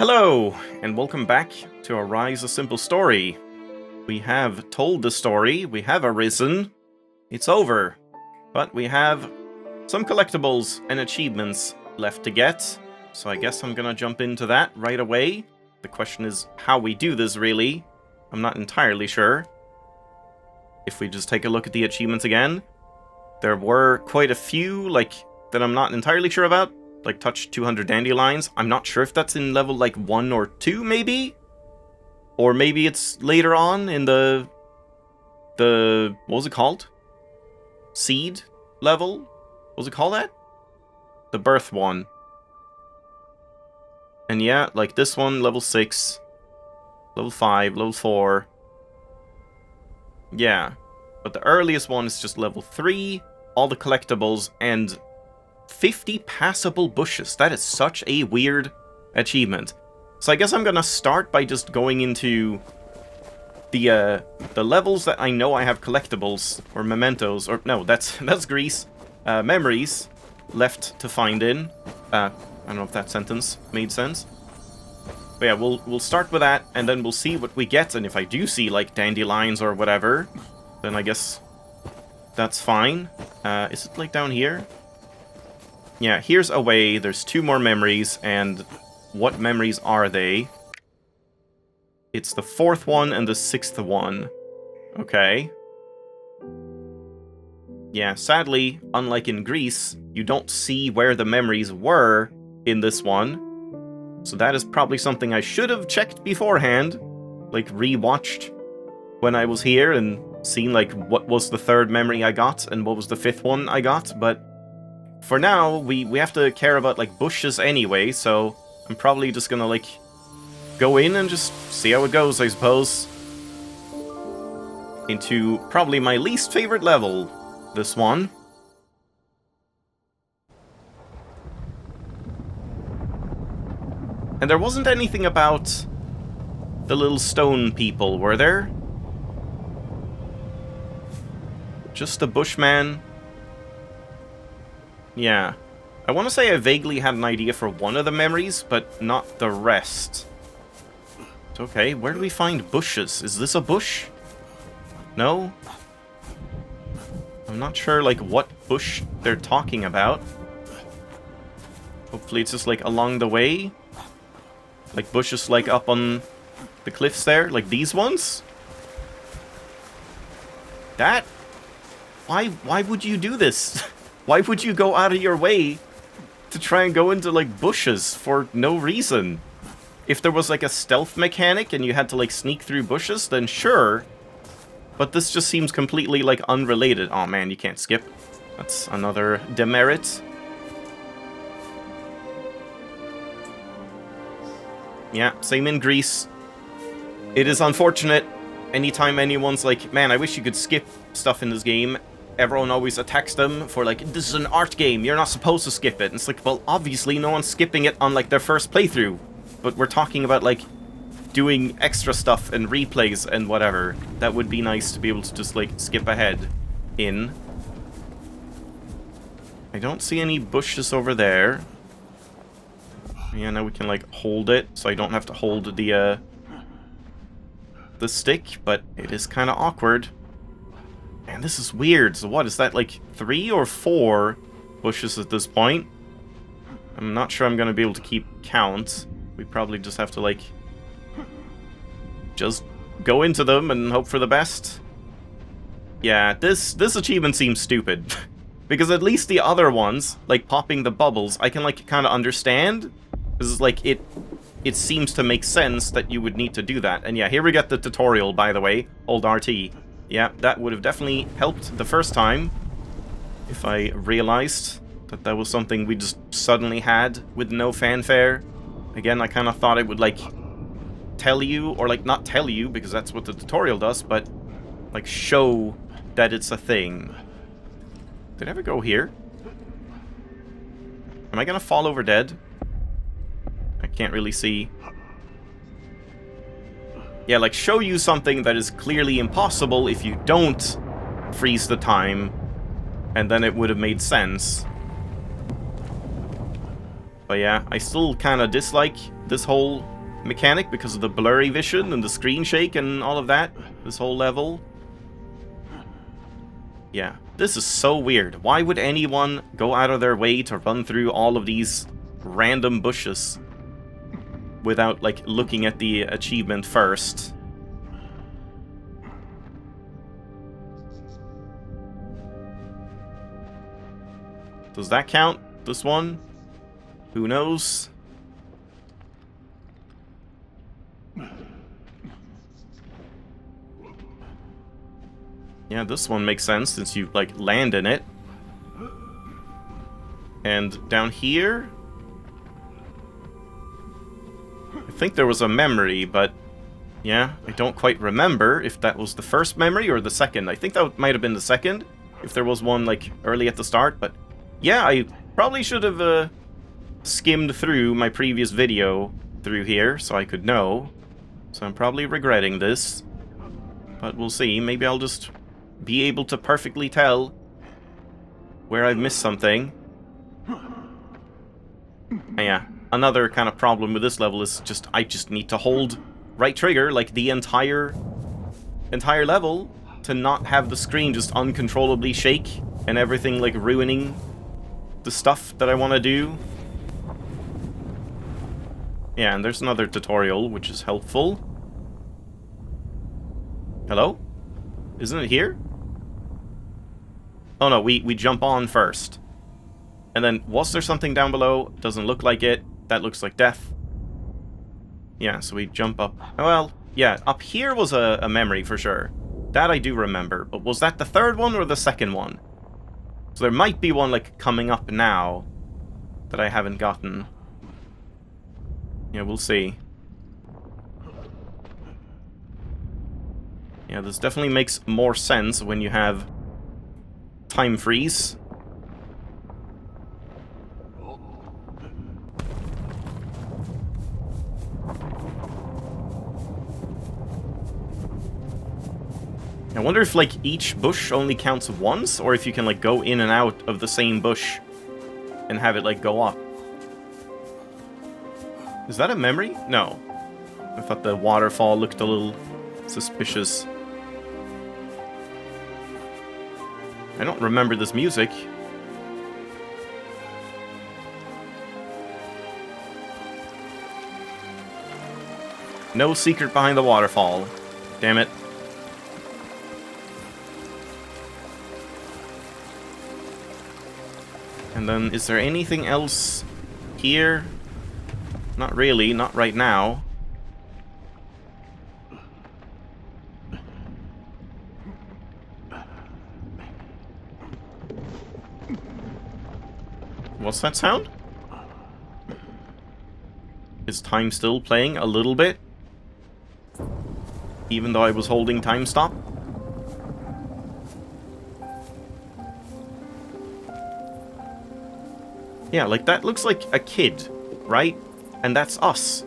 Hello, and welcome back to Arise a Simple Story. We have told the story, we have arisen, it's over, but we have some collectibles and achievements left to get, so I guess I'm gonna jump into that right away. The question is how we do this, really. I'm not entirely sure. If we just take a look at the achievements again, there were quite a few, that I'm not entirely sure about. Like touch 200 dandelions. I'm not sure if that's in level 1 or 2 maybe? Or maybe it's later on in the what was it called? Seed level? What was it called that? The birth one. And yeah, like this one, level 6, level 5, level 4. Yeah. But the earliest one is just level 3, all the collectibles, and 50 passable bushes. That is such a weird achievement. So I guess I'm gonna start by just going into the levels that I know I have collectibles or mementos, or no, that's Greece. Memories left to find in. I don't know if that sentence made sense. But yeah, we'll start with that, and then we'll see what we get. And if I do see dandelions or whatever, then I guess that's fine. Is it down here? Yeah, here's a way. There's 2 more memories, and what memories are they? It's the 4th one and the 6th one. Okay. Yeah, sadly, unlike in Greece, you don't see where the memories were in this one. So that is probably something I should have checked beforehand. Rewatched when I was here and seen, what was the 3rd memory I got and what was the 5th one I got, but for now, we have to care about, bushes anyway, so I'm probably just gonna, go in and just see how it goes, I suppose. Into probably my least favorite level, this one. And there wasn't anything about the little stone people, were there? Just the bushman. Yeah. I want to say I vaguely had an idea for one of the memories, but not the rest. Okay, where do we find bushes? Is this a bush? No? I'm not sure, what bush they're talking about. Hopefully it's just, along the way. Bushes, up on the cliffs there. These ones? That? Why would you do this? Why would you go out of your way to try and go into, bushes for no reason? If there was, a stealth mechanic and you had to, sneak through bushes, then sure. But this just seems completely, unrelated. Oh, man, you can't skip. That's another demerit. Yeah, same in Greece. It is unfortunate. Anytime anyone's man, I wish you could skip stuff in this game, everyone always attacks them for, this is an art game, you're not supposed to skip it. And it's well, obviously no one's skipping it on, their first playthrough. But we're talking about, doing extra stuff and replays and whatever. That would be nice to be able to just, skip ahead in. I don't see any bushes over there. Yeah, now we can, hold it, so I don't have to hold the stick, but it is kind of awkward. Man, this is weird. So what, is that 3 or 4 bushes at this point? I'm not sure I'm going to be able to keep count. We probably just have to, just go into them and hope for the best. Yeah, this achievement seems stupid. Because at least the other ones, popping the bubbles, I can, kind of understand. Because, it seems to make sense that you would need to do that. And yeah, here we get the tutorial, by the way. Hold RT. Yeah, that would have definitely helped the first time. If I realized that that was something we just suddenly had with no fanfare. Again, I kind of thought it would, tell you, or, not tell you, because that's what the tutorial does, but, show that it's a thing. Did I ever go here? Am I gonna fall over dead? I can't really see. Yeah, show you something that is clearly impossible if you don't freeze the time, and then it would have made sense. But yeah, I still kind of dislike this whole mechanic because of the blurry vision and the screen shake and all of that. This whole level. Yeah, this is so weird. Why would anyone go out of their way to run through all of these random bushes without, like, looking at the achievement first? Does that count? This one? Who knows? Yeah, this one makes sense since you, like, land in it. And down here... I think there was a memory, but... yeah, I don't quite remember if that was the first memory or the second. I think that might have been the second, if there was one, like, early at the start, but... yeah, I probably should have, skimmed through my previous video through here, so I could know. So I'm probably regretting this. But we'll see. Maybe I'll just be able to perfectly tell where I've missed something. And yeah, another kind of problem with this level is just, I just need to hold right trigger, like, the entire level, to not have the screen just uncontrollably shake and everything, like, ruining the stuff that I want to do. Yeah, and there's another tutorial, which is helpful. Hello? Isn't it here? Oh no, we jump on first. And then, was there something down below? Doesn't look like it. That looks like death. Yeah, so we jump up. Well, yeah, up here was a memory for sure. That I do remember. But was that the third one or the second one? So there might be one, like, coming up now that I haven't gotten. Yeah, we'll see. Yeah, this definitely makes more sense when you have time freeze. I wonder if, like, each bush only counts once, or if you can, like, go in and out of the same bush and have it, like, go up. Is that a memory? No. I thought the waterfall looked a little suspicious. I don't remember this music. No secret behind the waterfall. Damn it. And then, is there anything else here? Not really, not right now. What's that sound? Is time still playing a little bit? Even though I was holding time stop? Yeah, like, that looks like a kid, right? And that's us.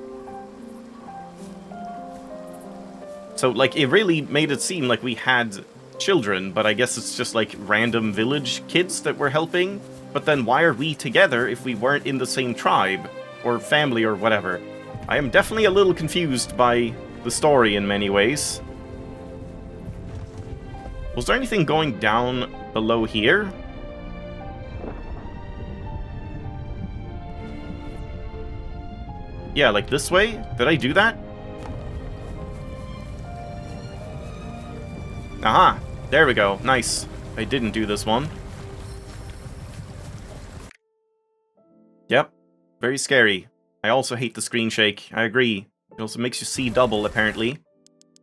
So, like, it really made it seem like we had children, but I guess it's just, like, random village kids that we're helping. But then why are we together if we weren't in the same tribe, or family, or whatever? I am definitely a little confused by the story in many ways. Was there anything going down below here? Yeah, like this way? Did I do that? Aha! There we go. Nice. I didn't do this one. Yep. Very scary. I also hate the screen shake. I agree. It also makes you see double, apparently.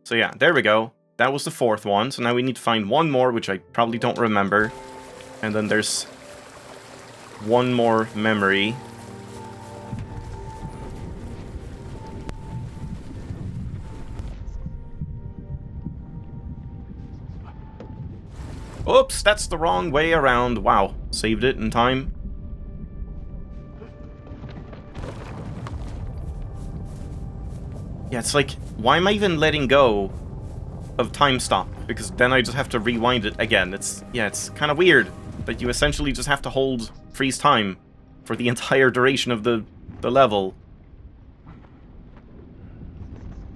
So yeah, there we go. That was the fourth one. So now we need to find one more, which I probably don't remember. And then there's one more memory. Oops, that's the wrong way around. Wow, saved it in time. Yeah, it's like, why am I even letting go of time stop? Because then I just have to rewind it again. It's kind of weird that you essentially just have to hold freeze time for the entire duration of the level.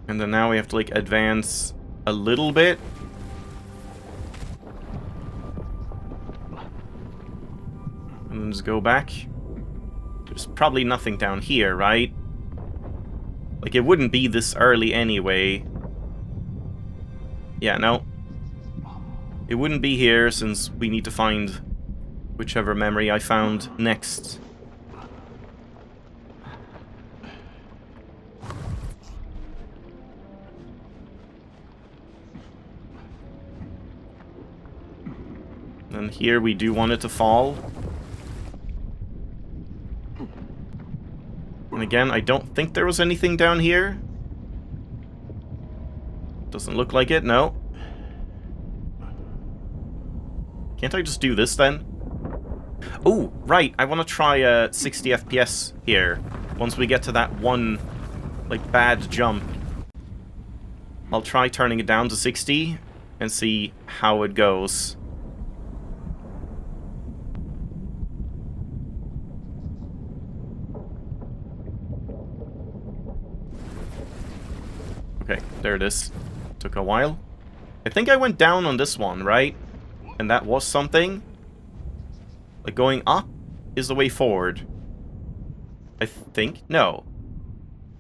And then now we have to, like, advance a little bit. And then just go back. There's probably nothing down here, right? Like, it wouldn't be this early anyway. Yeah, no. It wouldn't be here, since we need to find whichever memory I found next. And here we do want it to fall. And again, I don't think there was anything down here. Doesn't look like it, no. Can't I just do this then? Oh, right, I want to try 60 FPS here. Once we get to that one, like, bad jump. I'll try turning it down to 60 and see how it goes. Okay, there it is. Took a while. I think I went down on this one, right? And that was something. Like, going up is the way forward. I think? No.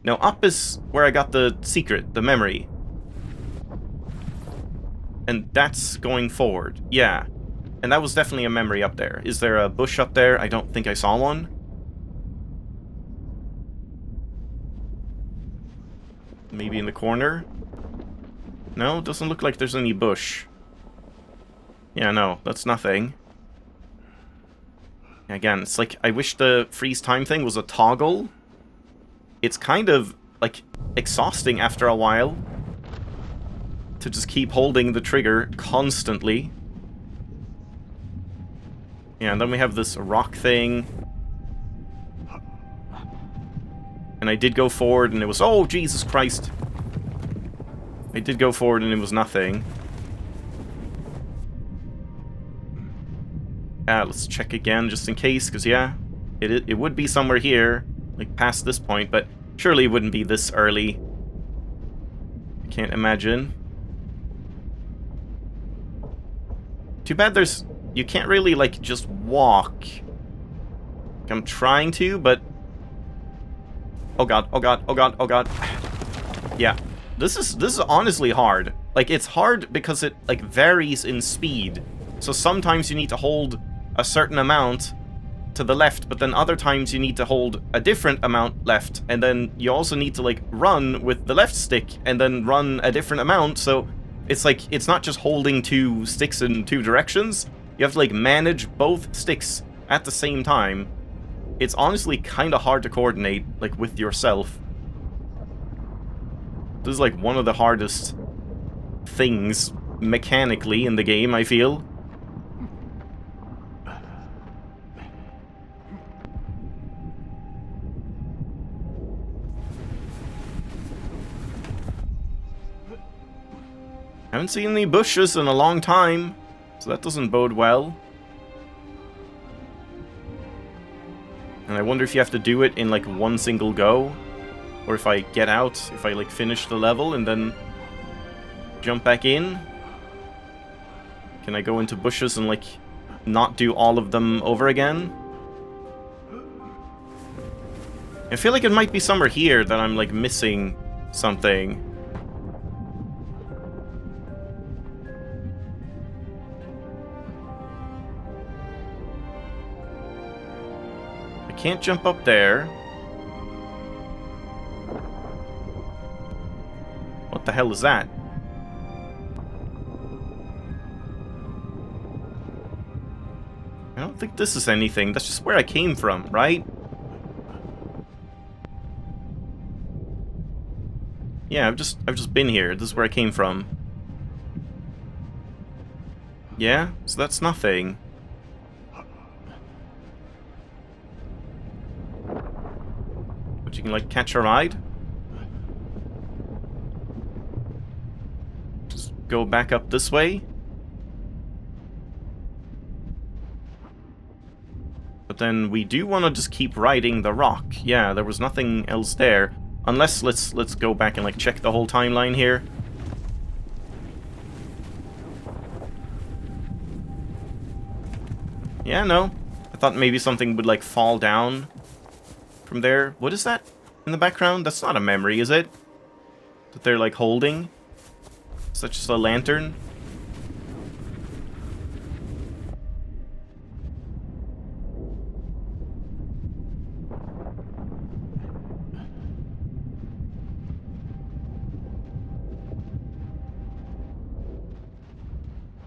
No, up is where I got the secret, the memory. And that's going forward. Yeah. And that was definitely a memory up there. Is there a bush up there? I don't think I saw one. Maybe in the corner? No, doesn't look like there's any bush. Yeah, no, that's nothing. Again, it's like, I wish the freeze time thing was a toggle. It's kind of, like, exhausting after a while. To just keep holding the trigger constantly. Yeah, and then we have this rock thing. And I did go forward and it was... Oh, Jesus Christ! I did go forward and it was nothing. Let's check again just in case, because yeah, it would be somewhere here, like past this point, but surely it wouldn't be this early. I can't imagine. Too bad there's... You can't really, like, just walk. I'm trying to, but... Oh god, oh god, oh god, oh god. Yeah, this is honestly hard. Like, it's hard because it, like, varies in speed. So sometimes you need to hold a certain amount to the left, but then other times you need to hold a different amount left, and then you also need to, like, run with the left stick, and then run a different amount, so it's like, it's not just holding two sticks in two directions, you have to, like, manage both sticks at the same time. It's honestly kind of hard to coordinate, like, with yourself. This is, like, one of the hardest things mechanically in the game, I feel. Haven't seen any bushes in a long time, so that doesn't bode well. And I wonder if you have to do it in, like, one single go, or if I get out, if I, like, finish the level and then jump back in. Can I go into bushes and, like, not do all of them over again? I feel like it might be somewhere here that I'm, like, missing something. Can't jump up there. What the hell is that? I don't think this is anything. That's just where I came from, right? Yeah, I've just been here. This is where I came from. Yeah, so that's nothing. But you can, like, catch a ride. Just go back up this way. But then we do want to just keep riding the rock. Yeah, there was nothing else there. Unless, let's go back and, like, check the whole timeline here. Yeah, no. I thought maybe something would, like, fall down from there. What is that in the background? That's not a memory, is it? That they're, like, holding? Is that just a lantern?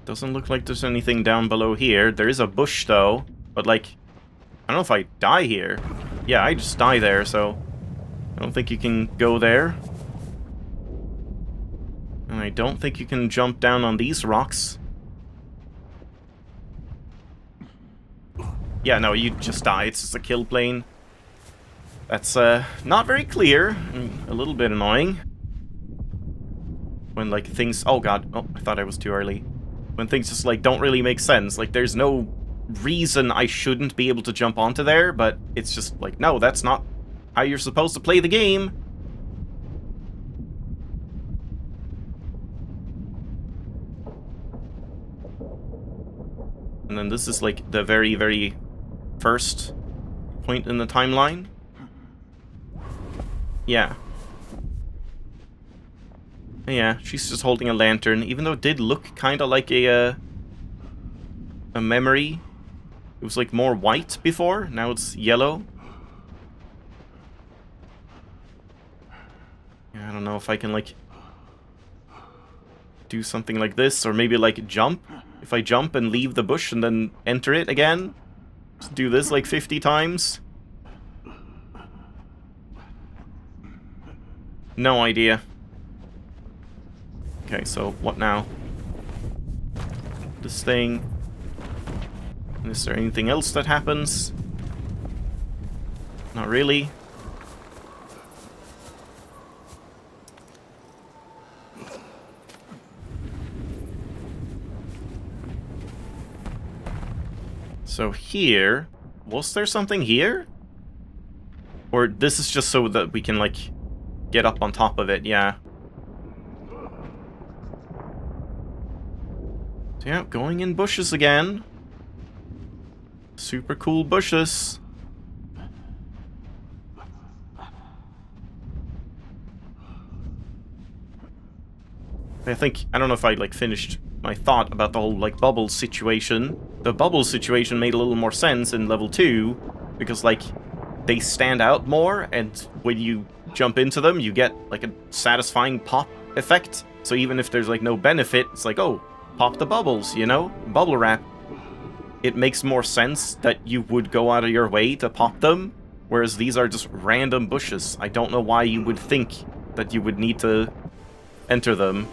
Doesn't look like there's anything down below here. There is a bush, though. But, like, I don't know if I die here. Yeah, I just die there, so I don't think you can go there. And I don't think you can jump down on these rocks. Yeah, no, you just die. It's just a kill plane. That's, not very clear. A little bit annoying. When, like, things... Oh, God. Oh, I thought I was too early. When things just, like, don't really make sense. Like, there's no reason I shouldn't be able to jump onto there, but it's just like, no, that's not how you're supposed to play the game. And then this is, like, the very, very first point in the timeline. Yeah. Yeah, she's just holding a lantern, even though it did look kind of like a memory. It was, like, more white before, now it's yellow. Yeah, I don't know if I can, like, do something like this, or maybe, like, jump. If I jump and leave the bush and then enter it again. Just do this, like, 50 times. No idea. Okay, so what now? This thing. And is there anything else that happens? Not really. So here... Was there something here? Or this is just so that we can, like, get up on top of it, yeah. So yeah, going in bushes again. Super cool bushes. I don't know if I, like, finished my thought about the whole, like, bubbles situation. The bubbles situation made a little more sense in level 2, because, like, they stand out more, and when you jump into them, you get, like, a satisfying pop effect. So even if there's, like, no benefit, it's like, oh, pop the bubbles, you know? Bubble wrap. It makes more sense that you would go out of your way to pop them, whereas these are just random bushes. I don't know why you would think that you would need to enter them.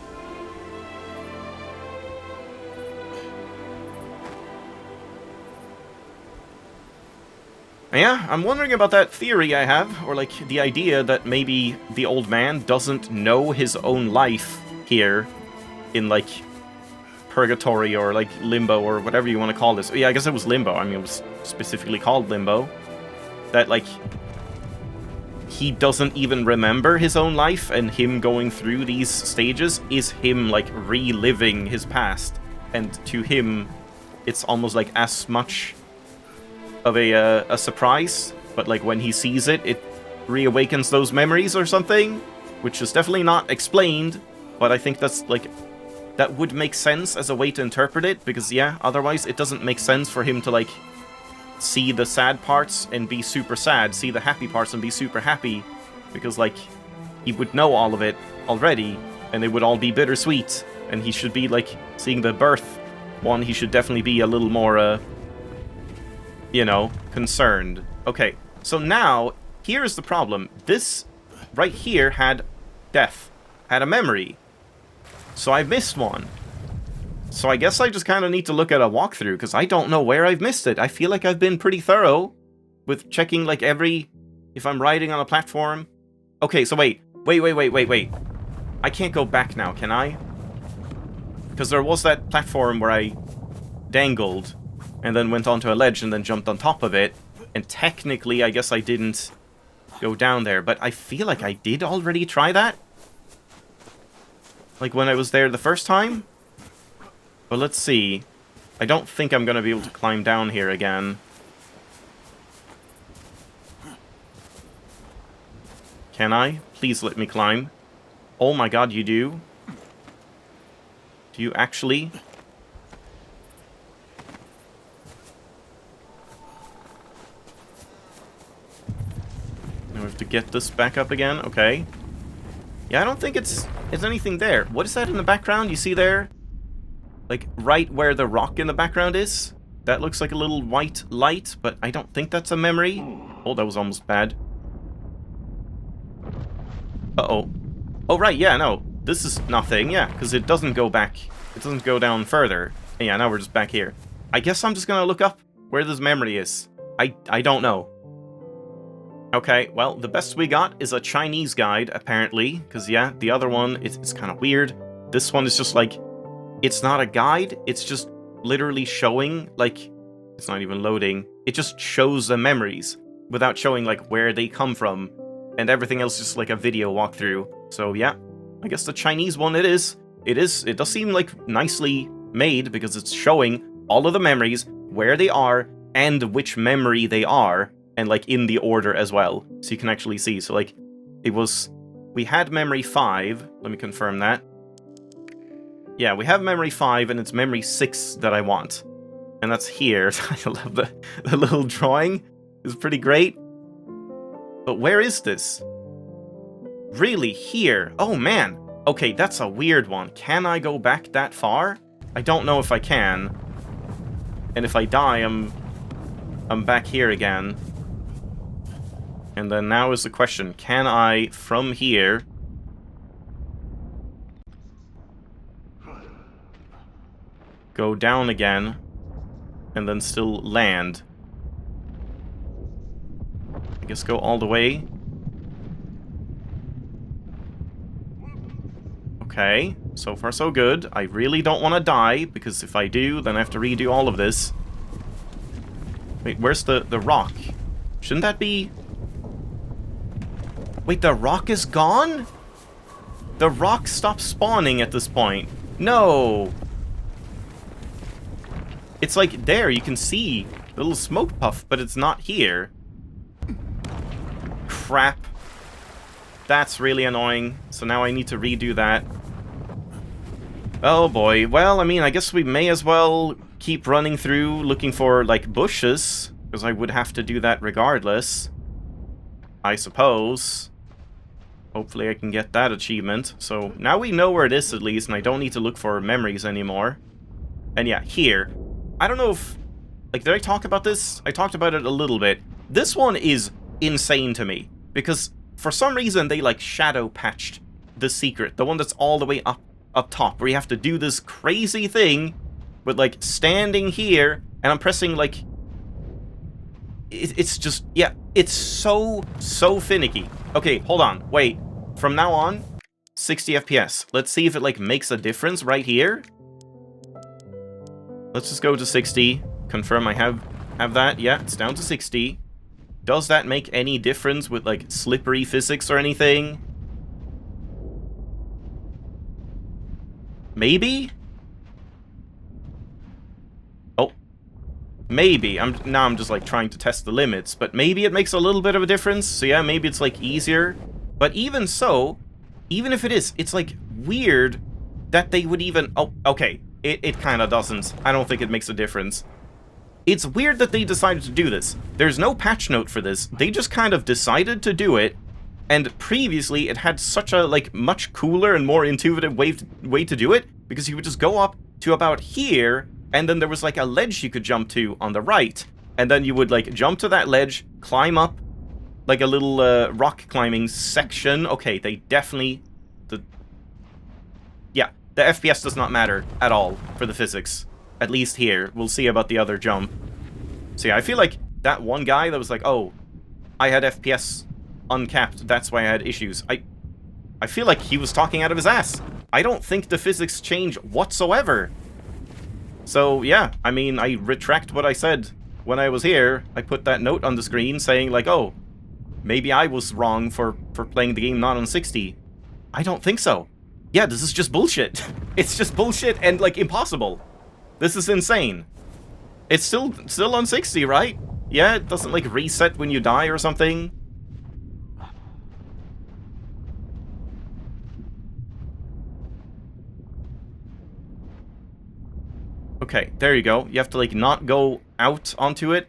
Yeah, I'm wondering about that theory I have, or like the idea that maybe the old man doesn't know his own life here in like purgatory or like limbo or whatever you want to call this. Yeah, I guess it was limbo. I mean, it was specifically called limbo. That like he doesn't even remember his own life, and him going through these stages is him like reliving his past, and to him it's almost like as much of a surprise, but like when he sees it, it reawakens those memories or something, which is definitely not explained, but I think that's like, that would make sense as a way to interpret it, because yeah, otherwise it doesn't make sense for him to like see the sad parts and be super sad, see the happy parts and be super happy, because like he would know all of it already, and they would all be bittersweet, and he should be like seeing the birth one, he should definitely be a little more you know, concerned. Okay, so now, here's the problem. This right here had death, had a memory. So I missed one. So I guess I just kind of need to look at a walkthrough, because I don't know where I've missed it. I feel like I've been pretty thorough with checking, like, if I'm riding on a platform. Okay, so wait. I can't go back now, can I? Because there was that platform where I dangled, and then went onto a ledge and then jumped on top of it, and technically I guess I didn't go down there. But I feel like I did already try that. Like when I was there the first time. But let's see. I don't think I'm going to be able to climb down here again. Can I? Please let me climb. Oh my god, you do? Do you actually? Now we have to get this back up again. Okay. Yeah, I don't think it's anything there. What is that in the background? You see there? Like, right where the rock in the background is? That looks like a little white light, but I don't think that's a memory. Oh, that was almost bad. Uh-oh. Oh, right, yeah, no. This is nothing, yeah, because it doesn't go back. It doesn't go down further. And yeah, now we're just back here. I guess I'm just gonna look up where this memory is. I don't know. Okay, well, the best we got is a Chinese guide, apparently. Because, yeah, the other one, it's kind of weird. This one is just like... It's not a guide, it's just literally showing, like... It's not even loading. It just shows the memories without showing, like, where they come from. And everything else is just like a video walkthrough. So, yeah. I guess the Chinese one it is. It does seem, like, nicely made because it's showing all of the memories, where they are, and which memory they are. And, like, in the order as well. So you can actually see. So, like, it was... We had memory 5. Let me confirm that. Yeah, we have memory 5, and it's memory 6 that I want. And that's here. I love the little drawing. It's pretty great. But where is this? Really? Here? Oh, man. Okay, that's a weird one. Can I go back that far? I don't know if I can. And if I die, I'm back here again. And then now is the question, can I, from here... go down again, and then still land? I guess go all the way. Okay, so far so good. I really don't want to die, because if I do, then I have to redo all of this. Wait, where's the rock? Shouldn't that be... Wait, the rock is gone? The rock stopped spawning at this point. No! It's like there, you can see the little smoke puff, but it's not here. Crap. That's really annoying. So now I need to redo that. Oh boy. Well, I mean, I guess we may as well keep running through looking for, like, bushes. Because I would have to do that regardless. I suppose. Hopefully I can get that achievement. So now we know where it is at least, and I don't need to look for memories anymore. And yeah, here. I don't know if... Like, did I talk about this? I talked about it a little bit. This one is insane to me. Because, for some reason, they, like, shadow patched the secret. The one that's all the way up top. Where you have to do this crazy thing with, like, standing here. And I'm pressing, like... It's just... Yeah, it's so finicky. Okay, hold on. Wait. From now on, 60 FPS. Let's see if it, like, makes a difference right here. Let's just go to 60. Confirm I have that. Yeah, it's down to 60. Does that make any difference with, like, slippery physics or anything? Maybe? Oh. Maybe. Now I'm just, like, trying to test the limits. But maybe it makes a little bit of a difference. So yeah, maybe it's, like, easier. But even so, even if it is, it's, like, weird that they would even... Oh, okay. It kind of doesn't. I don't think it makes a difference. It's weird that they decided to do this. There's no patch note for this. They just kind of decided to do it. And previously, it had such a, like, much cooler and more intuitive way to do it. Because you would just go up to about here, and then there was, like, a ledge you could jump to on the right. And then you would, like, jump to that ledge, climb up, like a little rock climbing section. Okay, they definitely... Yeah. The FPS does not matter at all for the physics. At least here. We'll see about the other jump. So yeah, I feel like that one guy that was like, oh, I had FPS uncapped, that's why I had issues. I feel like he was talking out of his ass. I don't think the physics change whatsoever. So yeah, I mean, I retract what I said when I was here. I put that note on the screen saying like, oh, Maybe I was wrong for playing the game not on 60. I don't think so. Yeah, this is just bullshit. It's just bullshit and, like, impossible. This is insane. It's still on 60, right? Yeah, it doesn't, like, reset when you die or something. Okay, there you go. You have to, like, not go out onto it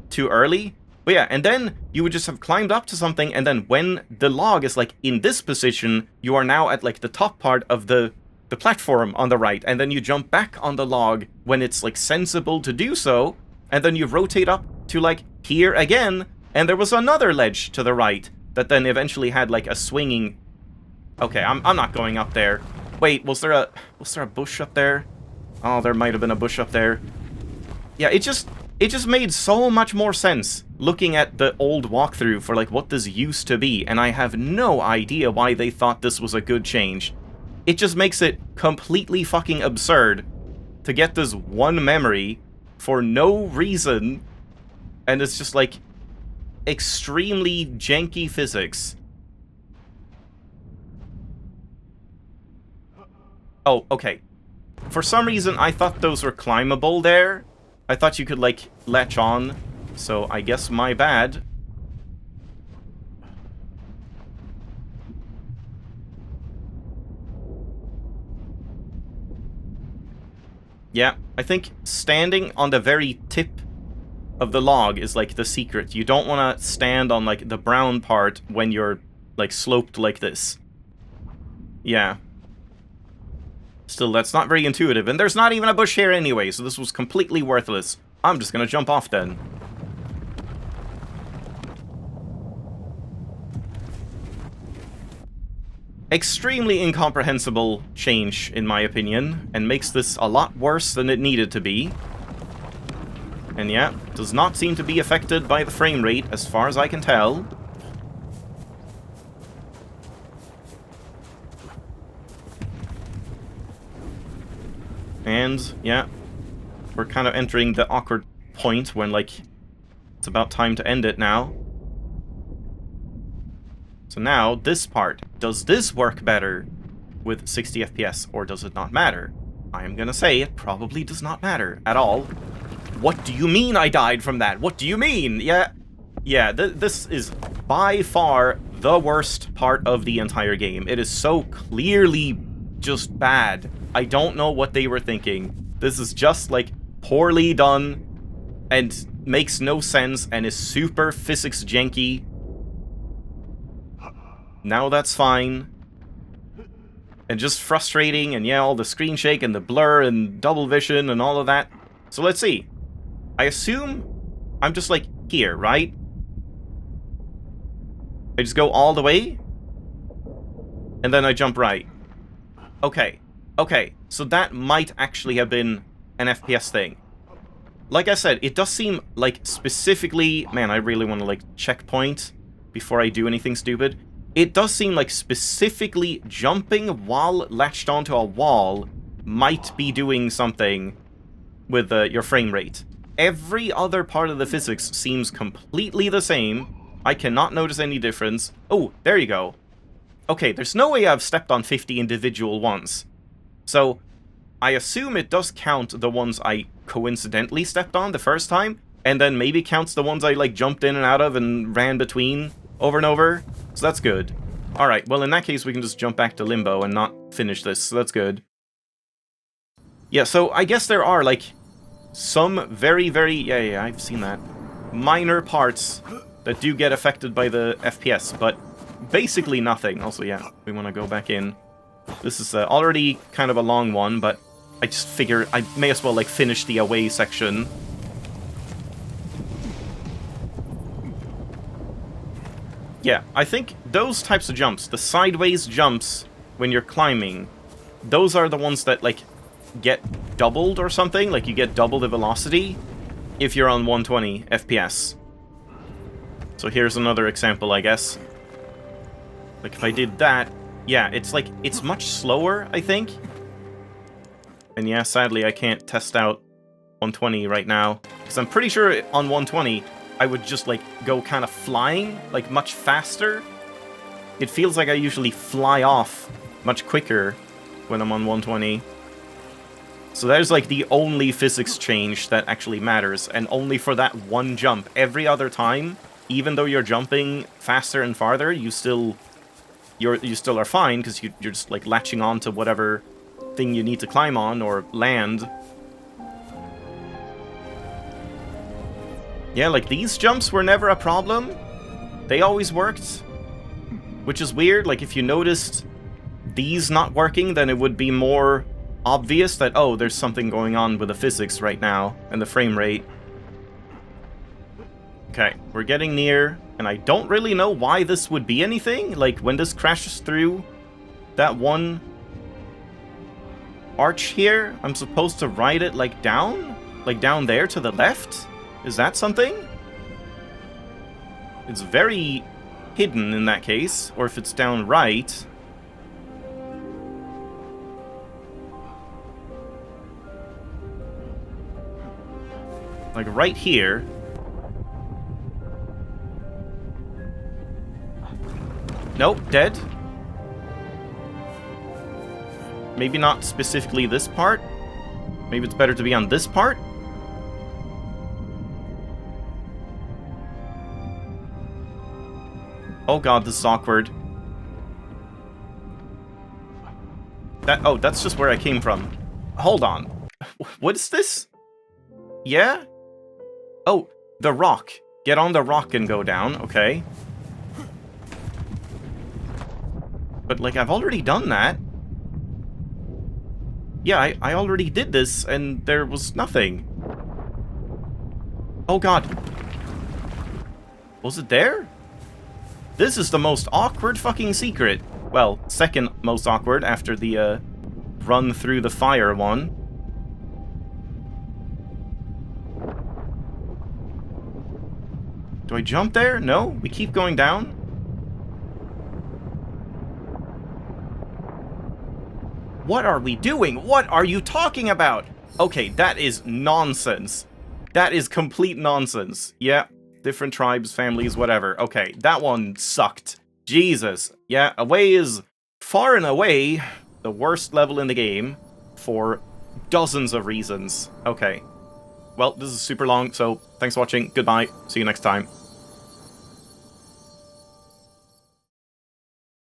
too early. But yeah, and then you would just have climbed up to something, and then when the log is, like, in this position, you are now at, like, the top part of the platform on the right, and then you jump back on the log when it's, like, sensible to do so, and then you rotate up to, like, here again, and there was another ledge to the right that then eventually had, like, a swinging... Okay, I'm not going up there. Wait, was there a bush up there? Oh, there might have been a bush up there. Yeah, it just made so much more sense looking at the old walkthrough for, like, what this used to be, and I have no idea why they thought this was a good change. It just makes it completely fucking absurd to get this one memory for no reason, and it's just, like, extremely janky physics. Oh, okay. For some reason, I thought those were climbable there. I thought you could, like, latch on, so I guess my bad. Yeah, I think standing on the very tip of the log is, like, the secret. You don't want to stand on, like, the brown part when you're, like, sloped like this. Yeah. Still, that's not very intuitive, and there's not even a bush here anyway, so this was completely worthless. I'm just gonna jump off then. Extremely incomprehensible change, in my opinion, and makes this a lot worse than it needed to be. And yeah, does not seem to be affected by the frame rate, as far as I can tell. And, yeah, we're kind of entering the awkward point when, like, it's about time to end it now. So now, this part. Does this work better with 60 FPS, or does it not matter? I am gonna say it probably does not matter at all. What do you mean I died from that? What do you mean? Yeah, this is by far the worst part of the entire game. It is so clearly just bad. I don't know what they were thinking. This is just, like, poorly done and makes no sense and is super physics janky. Now that's fine. And just frustrating, and yeah, all the screen shake and the blur and double vision and all of that. So let's see. I assume I'm just, like, here, right? I just go all the way, and then I jump right. Okay. Okay, so that might actually have been an FPS thing. Like I said, it does seem like specifically... Man, I really want to, like, checkpoint before I do anything stupid. It does seem like specifically jumping while latched onto a wall might be doing something with your frame rate. Every other part of the physics seems completely the same. I cannot notice any difference. Oh, there you go. Okay, there's no way I've stepped on 50 individual ones. So, I assume it does count the ones I coincidentally stepped on the first time, and then maybe counts the ones I, like, jumped in and out of and ran between over and over. So that's good. Alright, well, in that case, we can just jump back to Limbo and not finish this, so that's good. Yeah, so I guess there are, like, some very, very... Yeah, I've seen that. Minor parts that do get affected by the FPS, but basically nothing. Also, yeah, we want to go back in. This is already kind of a long one, but I just figure I may as well, like, finish the away section. Yeah, I think those types of jumps, the sideways jumps when you're climbing, those are the ones that, like, get doubled or something. Like, you get double the velocity if you're on 120 FPS. So here's another example, I guess. Like, if I did that... Yeah, it's like, it's much slower, I think. And yeah, sadly, I can't test out 120 right now. Because I'm pretty sure on 120, I would just, like, go kind of flying, like, much faster. It feels like I usually fly off much quicker when I'm on 120. So that is, like, the only physics change that actually matters, and only for that one jump. Every other time, even though you're jumping faster and farther, you still are fine, because you're just, like, latching on to whatever thing you need to climb on or land. Yeah, like, these jumps were never a problem. They always worked. Which is weird. Like, if you noticed these not working, then it would be more obvious that, oh, there's something going on with the physics right now and the frame rate. Okay, we're getting near, and I don't really know why this would be anything. Like, when this crashes through that one arch here, I'm supposed to ride it, like, down? Like, down there to the left? Is that something? It's very hidden in that case, or if it's down right. Like right here. Nope, dead. Maybe not specifically this part. Maybe it's better to be on this part. Oh god, this is awkward. Oh, that's just where I came from. Hold on. What is this? Yeah? Oh, the rock. Get on the rock and go down, okay. But, like, I've already done that. Yeah, I already did this, and there was nothing. Oh god. Was it there? This is the most awkward fucking secret. Well, second most awkward after the, run through the fire one. Do I jump there? No? We keep going down? What are we doing? What are you talking about? Okay, that is nonsense. That is complete nonsense. Yeah. Different tribes, families, whatever. Okay, that one sucked. Jesus. Yeah, Away is far and away the worst level in the game for dozens of reasons. Okay. Well, this is super long, so thanks for watching. Goodbye. See you next time.